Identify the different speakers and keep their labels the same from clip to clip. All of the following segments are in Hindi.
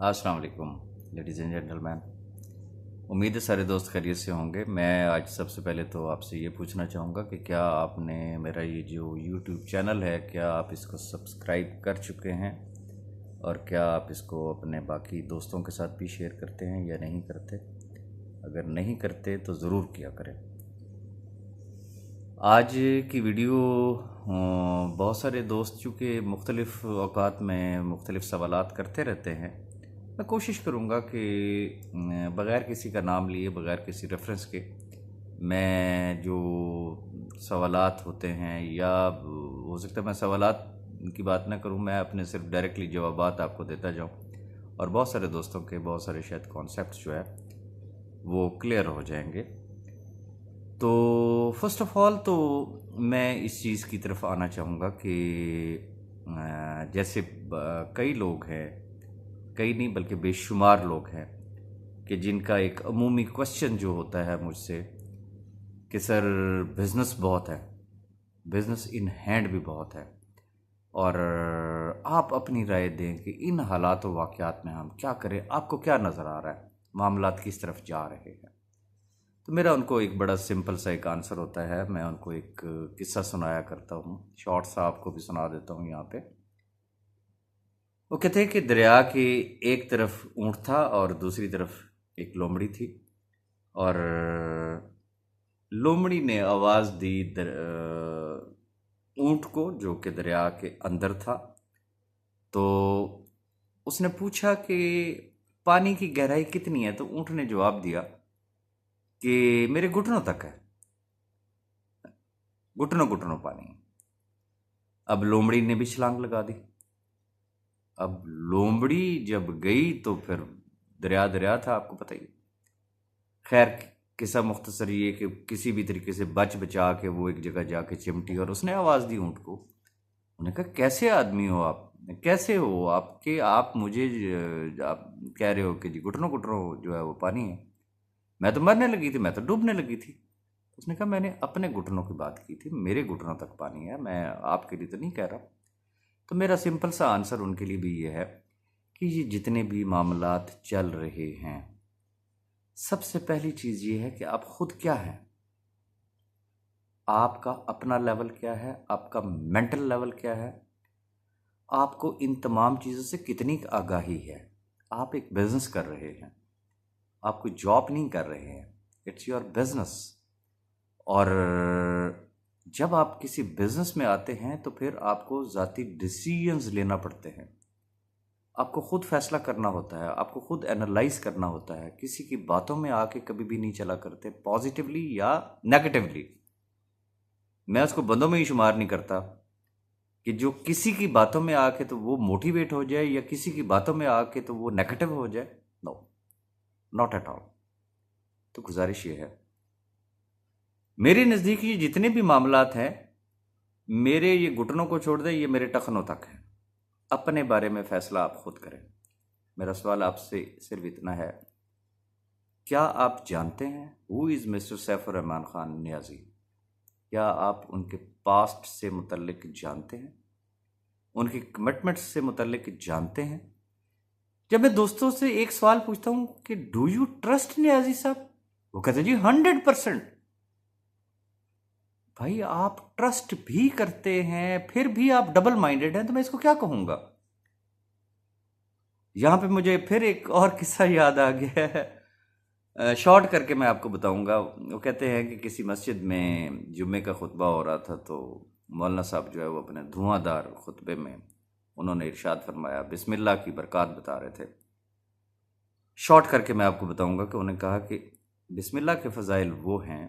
Speaker 1: अस्सलाम वालेकुम लेडीज़ एंड जेंटलमैन। उम्मीद है सारे दोस्त खैरियत से होंगे। मैं आज सबसे पहले तो आपसे ये पूछना चाहूँगा कि क्या आपने मेरा ये जो यूट्यूब चैनल है, क्या आप इसको सब्सक्राइब कर चुके हैं और क्या आप इसको अपने बाकी दोस्तों के साथ भी शेयर करते हैं या नहीं करते? अगर नहीं करते तो ज़रूर किया करें। आज की वीडियो बहुत सारे दोस्त चूँकि मुख्तलिफ़ औक़ात में मुख्तलिफ़ सवालात करते रहते हैं। मैं कोशिश करूँगा कि बग़ैर किसी का नाम लिए, बग़ैर किसी रेफ़रेंस के, मैं जो सवालात होते हैं या हो सकता है मैं सवालात की बात ना करूँ, मैं अपने सिर्फ डायरेक्टली जवाबात आपको देता जाऊँ और बहुत सारे दोस्तों के बहुत सारे शायद कॉन्सेप्ट्स जो है वो क्लियर हो जाएंगे। तो फर्स्ट ऑफ ऑल तो मैं इस चीज़ की तरफ आना चाहूँगा कि जैसे कई लोग हैं, कई नहीं बल्कि बेशुमार लोग हैं कि जिनका एक अमूमी क्वेश्चन जो होता है मुझसे कि सर बिज़नेस बहुत है, बिज़नेस इन हैंड भी बहुत है, और आप अपनी राय दें कि इन हालात व वाक़यात में हम क्या करें, आपको क्या नज़र आ रहा है, मामलात किस तरफ जा रहे हैं। तो मेरा उनको एक बड़ा सिंपल सा एक आंसर होता है। मैं उनको एक किस्सा सुनाया करता हूँ, शॉर्ट सा आपको भी सुना देता हूँ यहाँ पे। वो कहते हैं कि दरिया की एक तरफ ऊँट था और दूसरी तरफ एक लोमड़ी थी, और लोमड़ी ने आवाज़ दी ऊँट को जो कि दरिया के अंदर था। तो उसने पूछा कि पानी की गहराई कितनी है, तो ऊँट ने जवाब दिया कि मेरे घुटनों तक है, घुटनों घुटनों पानी है। अब लोमड़ी ने भी छलांग लगा दी। अब लोमड़ी जब गई तो फिर दरिया दरिया था, आपको पता ही। खैर किस्सा मुख्तसर ये कि किसी भी तरीके से बच बचा के वो एक जगह जाके चिमटी और उसने आवाज़ दी ऊँट को। उन्होंने कहा कैसे आदमी हो आप, कैसे हो आपके, आप मुझे आप कह रहे हो कि जी घुटनों घुटनों जो है वो पानी है, मैं तो मरने लगी थी, मैं तो डूबने लगी थी। उसने कहा मैंने अपने घुटनों की बात की थी, मेरे घुटनों तक पानी है, मैं आपके लिए तो नहीं कह रहा। तो मेरा सिंपल सा आंसर उनके लिए भी ये है कि ये जितने भी मामलात चल रहे हैं, सबसे पहली चीज़ ये है कि आप खुद क्या हैं, आपका अपना लेवल क्या है, आपका मेंटल लेवल क्या है, आपको इन तमाम चीज़ों से कितनी आगाही है। आप एक बिज़नेस कर रहे हैं, आप कोई जॉब नहीं कर रहे हैं, इट्स योर बिज़नेस। और जब आप किसी बिज़नेस में आते हैं तो फिर आपको ज़ाती डिसीजंस लेना पड़ते हैं, आपको खुद फैसला करना होता है, आपको खुद एनालाइज करना होता है। किसी की बातों में आके कभी भी नहीं चला करते, पॉजिटिवली या नेगेटिवली। मैं उसको बंदों में ही शुमार नहीं करता कि जो किसी की बातों में आके तो वो मोटिवेट हो जाए या किसी की बातों में आके तो वो नेगेटिव हो जाए। No, not at all. तो गुजारिश ये है, मेरे नज़दीक ये जितने भी मामलात हैं, मेरे ये घुटनों को छोड़ दें, ये मेरे टखनों तक है। अपने बारे में फ़ैसला आप खुद करें। मेरा सवाल आपसे सिर्फ इतना है, क्या आप जानते हैं who is mister Saifur Rahman Khan Niazi? क्या आप उनके पास्ट से मुतल्लिक जानते हैं, उनकी कमिटमेंट्स से मुतल्लिक जानते हैं? जब मैं दोस्तों से एक सवाल पूछता हूँ कि डू यू ट्रस्ट नियाज़ी साहब, वो कहते हैं जी 100%। भाई आप ट्रस्ट भी करते हैं फिर भी आप डबल माइंडेड हैं, तो मैं इसको क्या कहूँगा। यहाँ पे मुझे फिर एक और किस्सा याद आ गया है, शॉर्ट करके मैं आपको बताऊंगा। वो कहते हैं कि किसी मस्जिद में जुम्मे का खुतबा हो रहा था, तो मौलाना साहब जो है वो अपने धुआंधार खुतबे में उन्होंने इरशाद फरमाया, बिस्मिल्लाह की बरक़ात बता रहे थे। शॉर्ट करके मैं आपको बताऊंगा कि उन्होंने कहा कि बिस्मिल्लाह के फ़ज़ाइल वो हैं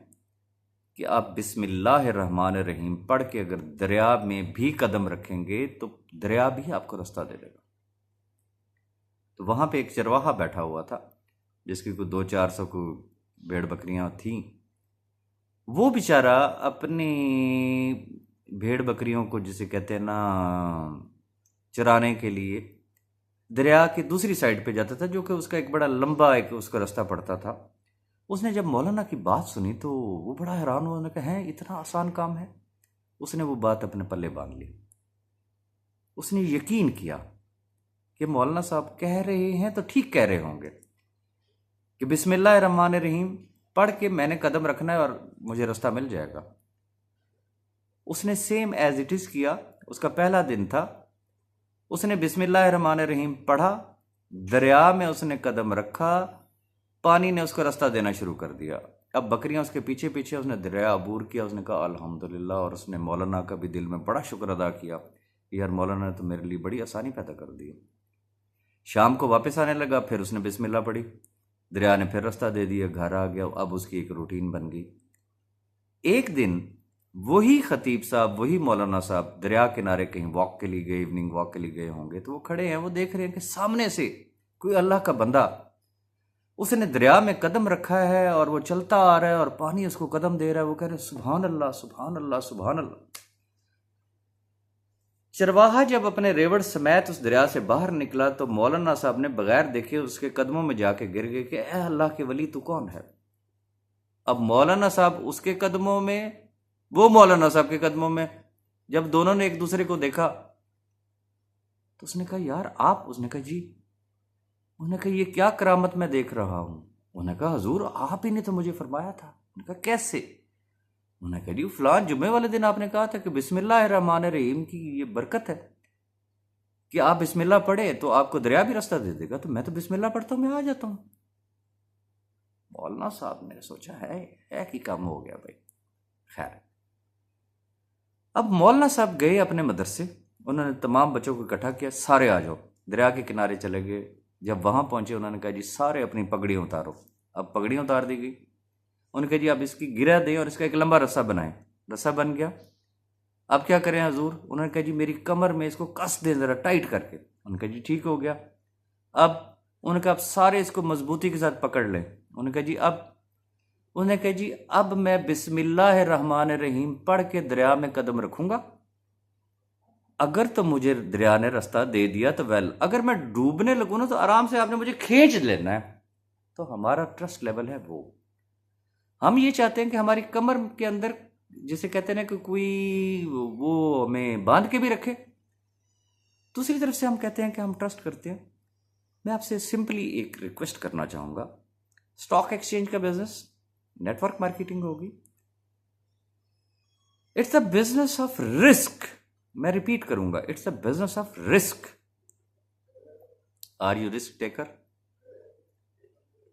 Speaker 1: कि आप बिस्मिल्लाहिर्रहमानिर्रहीम पढ़ के अगर दरिया में भी कदम रखेंगे तो दरिया भी आपको रास्ता दे देगा। तो वहाँ पे एक चरवाहा बैठा हुआ था जिसकी कोई 200-400 को भेड़ बकरियाँ थीं। वो बेचारा अपनी भेड़ बकरियों को, जिसे कहते हैं ना, चराने के लिए दरिया की दूसरी साइड पे जाता था, जो कि उसका एक बड़ा लंबा एक उसका रास्ता पड़ता था। उसने जब मौलाना की बात सुनी तो वो बड़ा हैरान हुआ। उन्होंने कहा है इतना आसान काम है। उसने वो बात अपने पल्ले बांध ली। उसने यकीन किया कि मौलाना साहब कह रहे हैं तो ठीक कह रहे होंगे कि बिस्मिल्लाहिर्रहमानिर्रहीम पढ़ के मैंने कदम रखना है और मुझे रास्ता मिल जाएगा। उसने सेम एज इट इज किया। उसका पहला दिन था, उसने बिस्मिल्लाहिर्रहमानिर्रहीम पढ़ा, दरिया में उसने कदम रखा, पानी ने उसको रास्ता देना शुरू कर दिया। अब बकरियां उसके पीछे पीछे, उसने दरिया अबूर किया, उसने कहा अल्हम्दुलिल्लाह, और उसने मौलाना का भी दिल में बड़ा शुक्र अदा किया, यार मौलाना ने तो मेरे लिए बड़ी आसानी पैदा कर दी। शाम को वापस आने लगा, फिर उसने बिस्मिल्लाह पढ़ी, दरिया ने फिर रास्ता दे दिया, घर आ गया। अब उसकी एक रूटीन बन गई। एक दिन वही खतीब साहब, वही मौलाना साहब दरिया किनारे कहीं वॉक के लिए गए, इवनिंग वॉक के लिए गए होंगे, तो वो खड़े हैं, वो देख रहे हैं कि सामने से कोई अल्लाह का बंदा, उसने दरिया में कदम रखा है और वो चलता आ रहा है और पानी उसको कदम दे रहा है। वो कह रहे सुभान अल्लाह, सुभान अल्लाह, सुभान अल्लाह। चरवाहा जब अपने रेवड़ समेत उस दरिया से बाहर निकला तो मौलाना साहब ने बगैर देखे उसके कदमों में जाके गिर गए कि ए अल्लाह के वली तू कौन है। अब मौलाना साहब उसके कदमों में, वो मौलाना साहब के कदमों में। जब दोनों ने एक दूसरे को देखा तो उसने कहा यार आप, उसने कहा जी। उन्होंने कहा ये क्या करामत मैं देख रहा हूं। उन्होंने कहा हजूर आप ही ने तो मुझे फरमाया था। उन्होंने कहा कैसे। उन्होंने कहा जी फलान जुम्मे वाले दिन आपने कहा था कि बिस्मिल्लाहिर्रहमानिर्रहीम की ये बरकत है कि आप बिस्मिल्लाह पढ़े तो आपको दरिया भी रास्ता दे देगा, तो मैं तो बिस्मिल्लाह पढ़ता हूं, मैं आ जाता हूं। मौलाना साहब ने सोचा है कि काम हो गया भाई। खैर, अब मौलाना साहब गए अपने मदरसे, उन्होंने तमाम बच्चों को इकट्ठा किया, सारे आ जाओ। दरिया के किनारे चले गए। जब वहां पहुंचे उन्होंने कहा जी सारे अपनी पगड़ियां उतारो। अब पगड़ियां उतार दी गई। उन्होंने कहा जी आप इसकी गिरा दें और इसका एक लंबा रस्सा बनाएं। रस्सा बन गया। अब क्या करें हजूर। उन्होंने कहा जी मेरी कमर में इसको कस दें जरा टाइट करके। उन्होंने कहा जी ठीक हो गया। अब उन्होंने कहा आप सारे इसको मजबूती के साथ पकड़ लें। उन्होंने कहा जी अब, उन्होंने कहा जी अब मैं बिस्मिल्लाहिर्रहमानिर्रहीम पढ़ के दरिया में कदम रखूंगा, अगर तो मुझे दरिया ने रास्ता दे दिया तो वेल, अगर मैं डूबने लगूं ना तो आराम से आपने मुझे खींच लेना है। तो हमारा ट्रस्ट लेवल है वो। हम ये चाहते हैं कि हमारी कमर के अंदर, जिसे कहते हैं ना कि कोई वो हमें बांध के भी रखे। दूसरी तरफ से हम कहते हैं कि हम ट्रस्ट करते हैं। मैं आपसे सिंपली एक रिक्वेस्ट करना चाहूंगा। स्टॉक एक्सचेंज का बिजनेस, नेटवर्क मार्केटिंग होगी, it's the business of risk. मैं रिपीट करूंगा, it's the business of risk. Are you risk taker.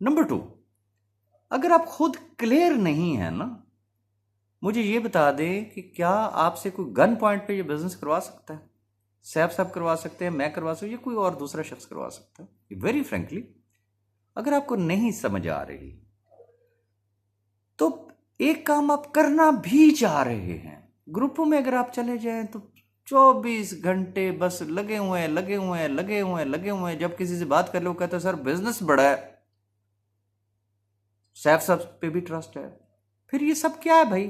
Speaker 1: Number 2, अगर आप खुद क्लियर नहीं है ना, मुझे ये बता दें कि क्या आपसे कोई गन पॉइंट पे ये बिजनेस करवा सकता है। सैफ साहब करवा सकते हैं, मैं करवा सकता हूं, या कोई और दूसरा शख्स करवा सकता है। वेरी फ्रेंकली, अगर आपको नहीं समझ आ रही तो एक काम आप करना भी चाह रहे हैं, ग्रुपों में अगर आप चले जाएं तो 24 घंटे बस लगे हुए हैं, लगे हुए हैं, लगे हुए हैं, लगे हुए हैं। जब किसी से बात कर लो कहते हैं सर बिजनेस बड़ा है, सैफ साहब पे भी ट्रस्ट है। फिर ये सब क्या है भाई।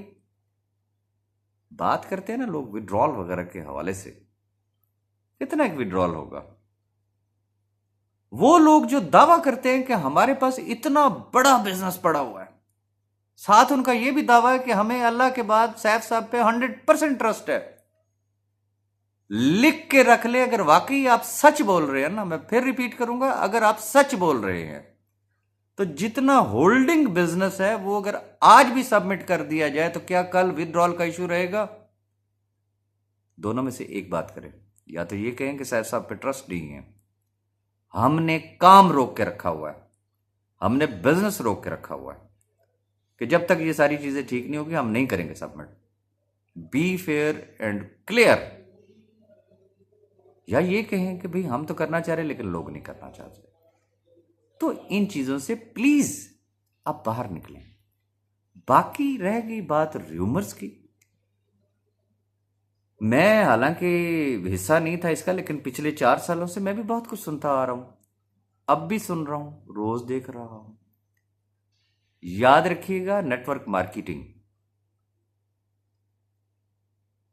Speaker 1: बात करते हैं ना लोग विड्रॉल वगैरह के हवाले से, कितना एक विड्रॉल होगा। वो लोग जो दावा करते हैं कि हमारे पास इतना बड़ा बिजनेस पड़ा हुआ है, साथ उनका यह भी दावा है कि हमें अल्लाह के बाद सैफ साहब पे 100% ट्रस्ट है। लिख के रख ले, अगर वाकई आप सच बोल रहे हैं ना, मैं फिर रिपीट करूंगा, अगर आप सच बोल रहे हैं तो जितना होल्डिंग बिजनेस है वो अगर आज भी सबमिट कर दिया जाए तो क्या कल विदड्रॉल का इशू रहेगा। दोनों में से एक बात करें, या तो ये कहें कि सैफ साहब पे ट्रस्ट नहीं है, हमने काम रोक के रखा हुआ है, हमने बिजनेस रोक के रखा हुआ है कि जब तक ये सारी चीजें ठीक नहीं होगी हम नहीं करेंगे submit. Be fair and clear. या ये कहें कि भाई हम तो करना चाह रहे लेकिन लोग नहीं करना चाहते। तो इन चीजों से प्लीज आप बाहर निकलें। बाकी रह गई बात र्यूमर्स की, मैं हालांकि हिस्सा नहीं था इसका, लेकिन पिछले 4 सालों से मैं भी बहुत कुछ सुनता आ रहा हूं, अब भी सुन रहा हूं, रोज देख रहा हूं। याद रखिएगा, नेटवर्क मार्केटिंग,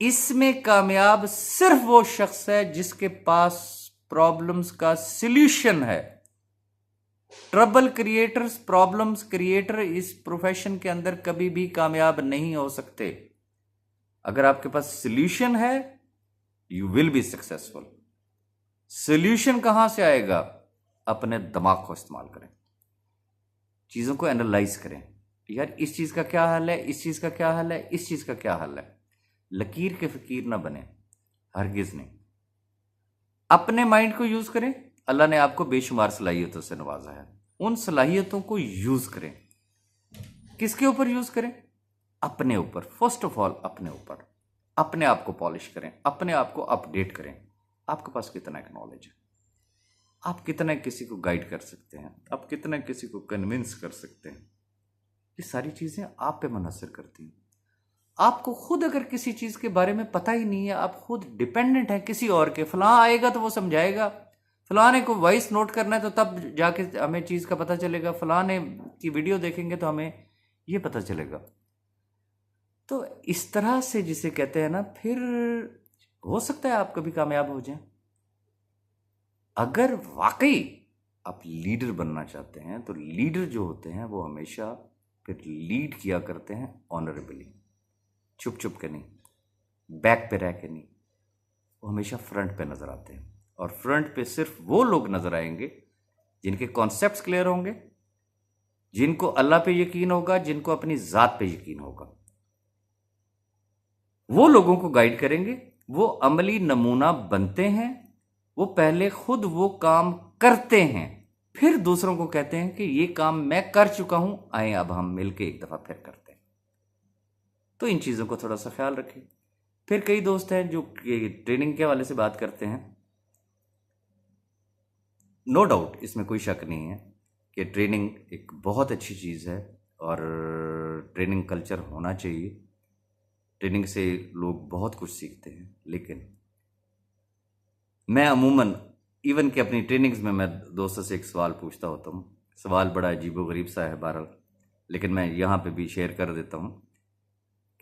Speaker 1: इसमें कामयाब सिर्फ वो शख्स है जिसके पास प्रॉब्लम्स का सॉल्यूशन है। ट्रबल क्रिएटर्स, प्रॉब्लम्स क्रिएटर इस प्रोफेशन के अंदर कभी भी कामयाब नहीं हो सकते। अगर आपके पास सॉल्यूशन है, you will be successful. Solution कहां से आएगा? अपने दिमाग को इस्तेमाल करें, चीजों को एनालाइज करें। यार इस चीज का क्या हल है, इस चीज का क्या हल है, इस चीज का क्या हल है। लकीर के फकीर ना बने, हरगिज नहीं। अपने माइंड को यूज करें। अल्लाह ने आपको बेशुमार सलाहियतों से नवाजा है, उन सलाहियतों को यूज करें। किसके ऊपर यूज करें? अपने ऊपर। फर्स्ट ऑफ ऑल अपने ऊपर। अपने आप को पॉलिश करें, अपने आप को अपडेट करें। आपके पास कितना नॉलेज है, आप कितना किसी को गाइड कर सकते हैं, आप कितना किसी को कन्विंस कर सकते हैं। ये सारी चीजें आप पे मुनहसर करती हैं। आपको खुद अगर किसी चीज के बारे में पता ही नहीं है, आप खुद डिपेंडेंट हैं किसी और के, फलां आएगा तो वो समझाएगा, फलाने को वॉइस नोट करना है तो तब जाके हमें चीज का पता चलेगा, फलाने की वीडियो देखेंगे तो हमें ये पता चलेगा। तो इस तरह से जिसे कहते हैं ना, फिर हो सकता है आप कभी कामयाब हो जाएं। अगर वाकई आप लीडर बनना चाहते हैं तो लीडर जो होते हैं वो हमेशा फिर लीड किया करते हैं ऑनरेबली, चुप चुप के नहीं, बैक पे रह के नहीं। वो हमेशा फ्रंट पे नजर आते हैं, और फ्रंट पे सिर्फ वो लोग नजर आएंगे जिनके कॉन्सेप्ट्स क्लियर होंगे, जिनको अल्लाह पे यकीन होगा, जिनको अपनी जात पे यकीन होगा। वो लोगों को गाइड करेंगे, वो अमली नमूना बनते हैं, वो पहले खुद वो काम करते हैं, फिर दूसरों को कहते हैं कि ये काम मैं कर चुका हूं, आए अब हम मिलके एक दफा फिर करते हैं। तो इन चीजों को थोड़ा सा ख्याल रखें। फिर कई दोस्त हैं जो ट्रेनिंग के हवाले से बात करते हैं। नो डाउट, इसमें कोई शक नहीं है कि ट्रेनिंग एक बहुत अच्छी चीज़ है और ट्रेनिंग कल्चर होना चाहिए। ट्रेनिंग से लोग बहुत कुछ सीखते हैं, लेकिन मैं अमूमन इवन कि अपनी ट्रेनिंग्स में मैं दोस्तों से एक सवाल पूछता होता हूँ। सवाल बड़ा अजीबो गरीब सा है बहरहाल, लेकिन मैं यहाँ पे भी शेयर कर देता हूँ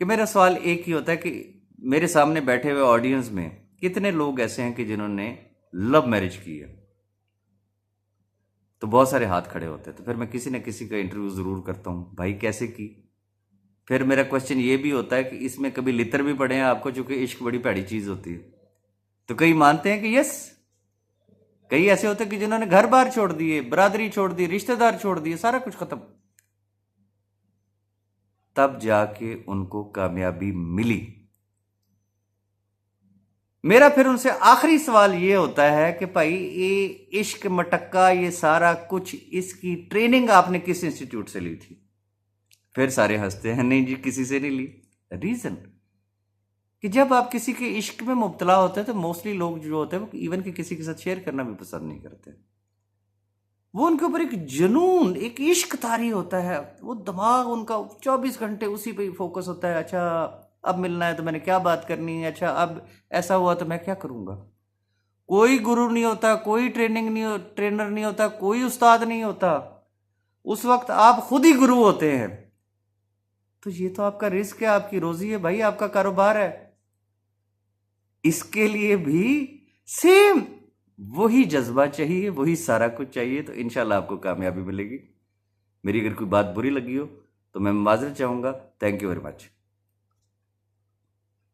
Speaker 1: कि मेरा सवाल एक ही होता है कि मेरे सामने बैठे हुए ऑडियंस में कितने लोग ऐसे हैं कि जिन्होंने लव मैरिज की है। तो बहुत सारे हाथ खड़े होते हैं। तो फिर मैं किसी न किसी का इंटरव्यू ज़रूर करता हूँ, भाई कैसे की। फिर मेरा क्वेश्चन ये भी होता है कि इसमें कभी लितर भी पड़े हैं आपको, चूंकि इश्क बड़ी भैड़ी चीज़ होती है। तो कई मानते हैं कि यस, कई ऐसे होते हैं कि जिन्होंने घर बार छोड़ दिए, बरादरी छोड़ दी, रिश्तेदार छोड़ दिए, सारा कुछ खत्म, तब जाके उनको कामयाबी मिली। मेरा फिर उनसे आखिरी सवाल ये होता है कि भाई ये इश्क मटक्का, ये सारा कुछ, इसकी ट्रेनिंग आपने किस इंस्टीट्यूट से ली थी? फिर सारे हंसते हैं, नहीं जी किसी से नहीं ली। रीजन कि जब आप किसी के इश्क में मुब्तला होते हैं तो मोस्टली लोग जो होते हैं वो इवन कि किसी के साथ शेयर करना भी पसंद नहीं करते। वो उनके ऊपर एक जुनून, एक इश्क तारी होता है, वो दिमाग उनका 24 घंटे उसी पे फोकस होता है। अच्छा अब मिलना है तो मैंने क्या बात करनी है, अच्छा अब ऐसा हुआ तो मैं क्या करूंगा। कोई गुरु नहीं होता, कोई ट्रेनर नहीं होता, कोई उस्ताद नहीं होता। उस वक्त आप खुद ही गुरु होते हैं। तो ये तो आपका रिस्क है, आपकी रोजी है भाई, आपका कारोबार है। इसके लिए भी सेम वही जज्बा चाहिए, वही सारा कुछ चाहिए, तो इंशाल्लाह आपको कामयाबी मिलेगी। मेरी अगर कोई बात बुरी लगी हो तो मैं माजरत चाहूंगा। Thank you very much.